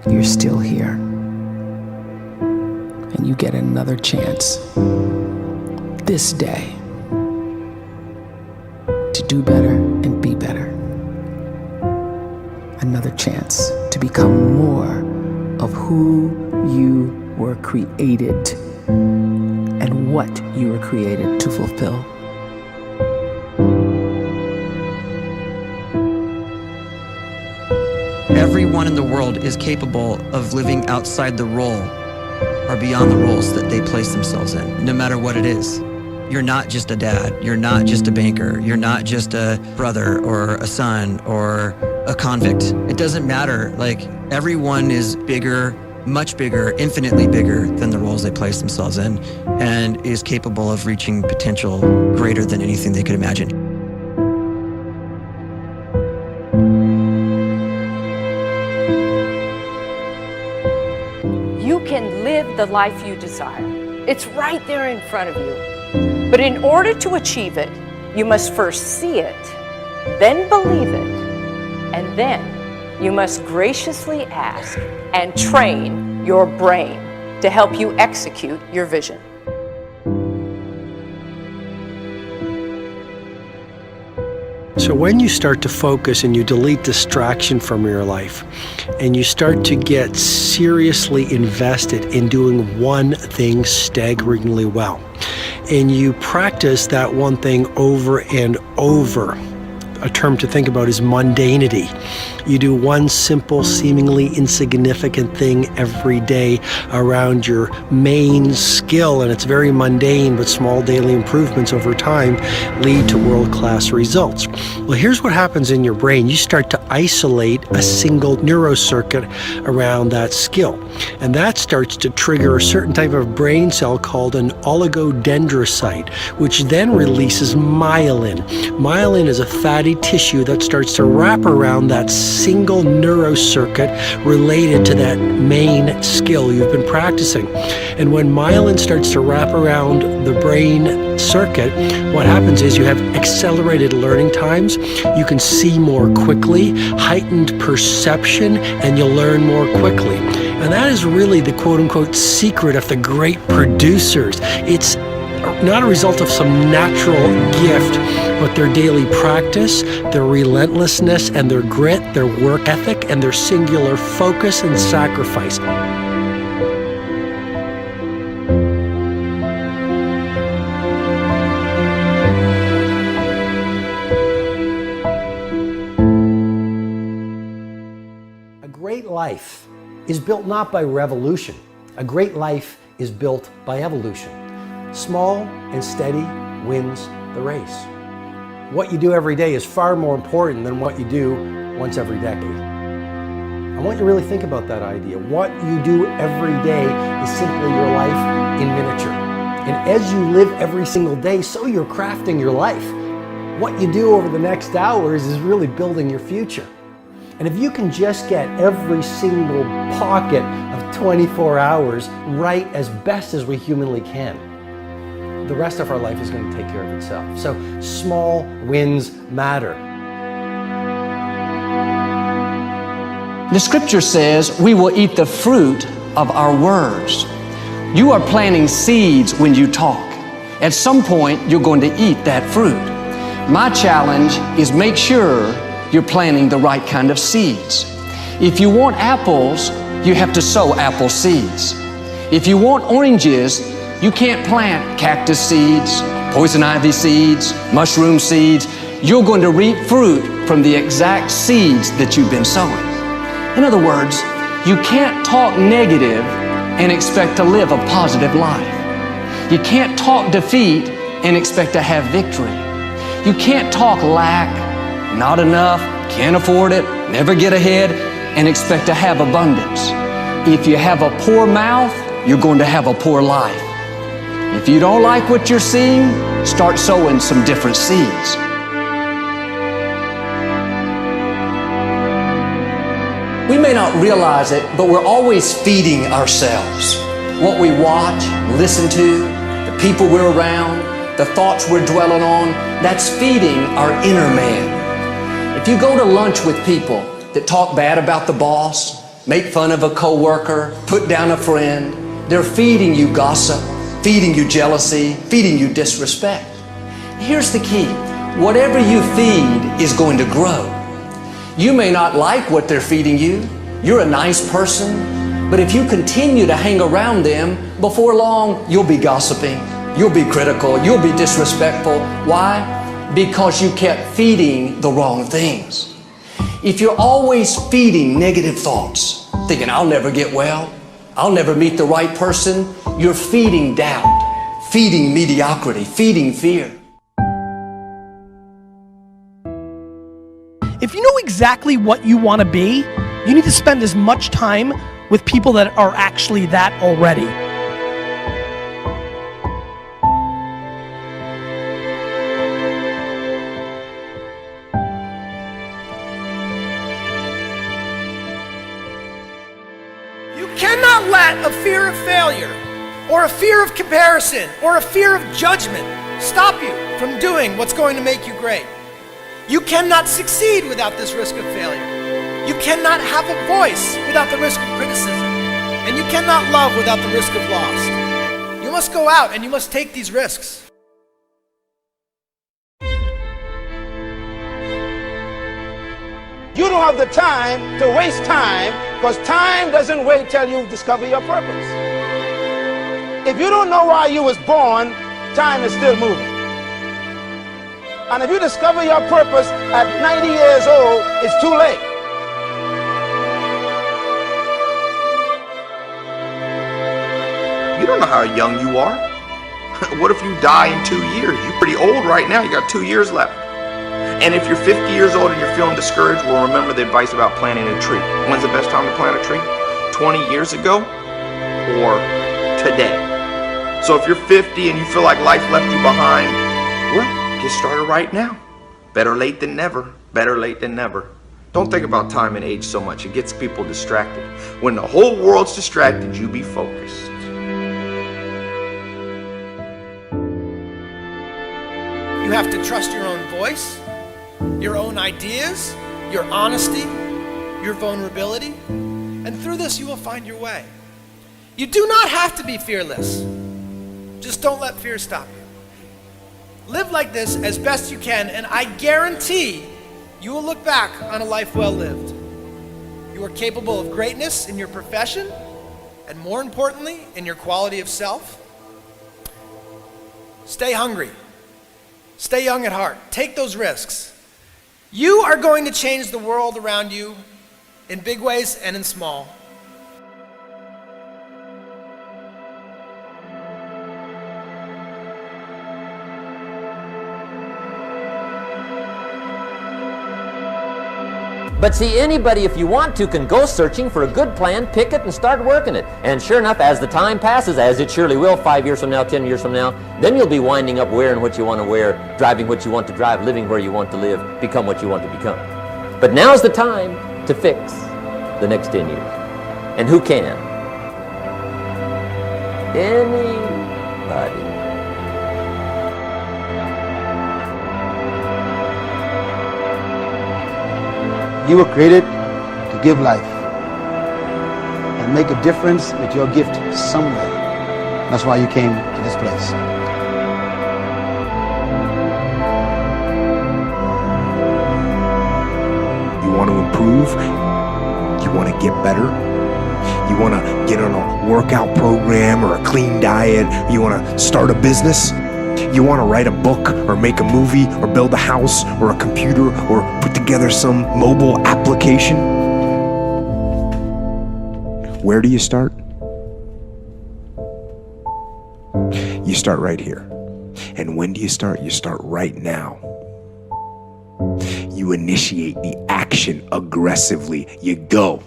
you're still here. And you get another chance this day to do better and be better. Another chance to become more of who you were created and what you were created to fulfill. Everyone in the world is capable of living outside the role or beyond the roles that they place themselves in, no matter what it is. You're not just a dad, you're not just a banker, you're not just a brother or a son or a convict. It doesn't matter. Like, everyone is bigger, much bigger, infinitely bigger than the roles they place themselves in, and is capable of reaching potential greater than anything they could imagine. You can live the life you desire. It's right there in front of you. But in order to achieve it, you must first see it, then believe it, and then you must graciously ask and train your brain to help you execute your vision. So when you start to focus and you delete distraction from your life, and you start to get seriously invested in doing one thing staggeringly well, and you practice that one thing over and over, a term to think about is mundanity. You do one simple, seemingly insignificant thing every day around your main skill, and it's very mundane, but small daily improvements over time lead to world-class results. Well, here's what happens in your brain. You start to isolate a single neurocircuit around that skill, and that starts to trigger a certain type of brain cell called an oligodendrocyte, which then releases myelin. Myelin is a fatty tissue that starts to wrap around that single neurocircuit related to that main skill you've been practicing. And when myelin starts to wrap around the brain circuit, what happens is you have accelerated learning times, you can see more quickly, heightened perception, and you'll learn more quickly. And that is really the quote-unquote secret of the great producers. It's not a result of some natural gift, but their daily practice, their relentlessness and their grit, their work ethic, and their singular focus and sacrifice. A great life is built not by revolution. A great life is built by evolution. Small and steady wins the race. What you do every day is far more important than what you do once every decade. I want you to really think about that idea. What you do every day is simply your life in miniature. And as you live every single day, so you're crafting your life. What you do over the next hours is really building your future. And if you can just get every single pocket of 24 hours right as best as we humanly can, the rest of our life is going to take care of itself. So small wins matter. The scripture says we will eat the fruit of our words. You are planting seeds when you talk. At some point, you're going to eat that fruit. My challenge is make sure you're planting the right kind of seeds. If you want apples, you have to sow apple seeds. If you want oranges, you can't plant cactus seeds, poison ivy seeds, mushroom seeds. You're going to reap fruit from the exact seeds that you've been sowing. In other words, you can't talk negative and expect to live a positive life. You can't talk defeat and expect to have victory. You can't talk lack, not enough, can't afford it, never get ahead, and expect to have abundance. If you have a poor mouth, you're going to have a poor life. If you don't like what you're seeing, start sowing some different seeds. We may not realize it, but we're always feeding ourselves. What we watch, listen to, the people we're around, the thoughts we're dwelling on, that's feeding our inner man. If you go to lunch with people that talk bad about the boss, make fun of a coworker, put down a friend. They're feeding you gossip, feeding you jealousy, feeding you disrespect. Here's the key. Whatever you feed is going to grow. You may not like what they're feeding you. You're a nice person, but if you continue to hang around them, before long, you'll be gossiping, you'll be critical, you'll be disrespectful. Why? Because you kept feeding the wrong things. If you're always feeding negative thoughts, thinking, I'll never get well, I'll never meet the right person, you're feeding doubt, feeding mediocrity, feeding fear. If you know exactly what you want to be, you need to spend as much time with people that are actually that already. You cannot let a fear of failure, or a fear of comparison, or a fear of judgment stop you from doing what's going to make you great. You cannot succeed without this risk of failure. You cannot have a voice without the risk of criticism. And you cannot love without the risk of loss. You must go out and you must take these risks. You don't have the time to waste time, because time doesn't wait till you discover your purpose. If you don't know why you was born, time is still moving. And if you discover your purpose at 90 years old, it's too late. You don't know how young you are. What if you die in 2 years? You're pretty old right now. You got 2 years left. And if you're 50 years old and you're feeling discouraged, well, remember the advice about planting a tree. When's the best time to plant a tree? 20 years ago or today? So if you're 50 and you feel like life left you behind, well, get started right now. Better late than never. Better late than never. Don't think about time and age so much. It gets people distracted. When the whole world's distracted, you be focused. You have to trust your own voice, your own ideas, your honesty, your vulnerability, and through this you will find your way. You do not have to be fearless. Just don't let fear stop you. Live like this as best you can, and I guarantee you will look back on a life well lived. You are capable of greatness in your profession, and more importantly, in your quality of self. Stay hungry. Stay young at heart. Take those risks. You are going to change the world around you in big ways and in small. But see, anybody, if you want to, can go searching for a good plan, pick it, and start working it. And sure enough, as the time passes, as it surely will, 5 years from now, 10 years from now, then you'll be winding up wearing what you want to wear, driving what you want to drive, living where you want to live, become what you want to become. But now's the time to fix the next 10 years. And who can? Anybody. You were created to give life and make a difference with your gift somewhere. That's why you came to this place. You want to improve? You want to get better? You want to get on a workout program or a clean diet? You want to start a business? You want to write a book or make a movie or build a house or a computer or put together some mobile application? Where do you start? You start right here. And when do you start? You start right now. You initiate the action aggressively. You go.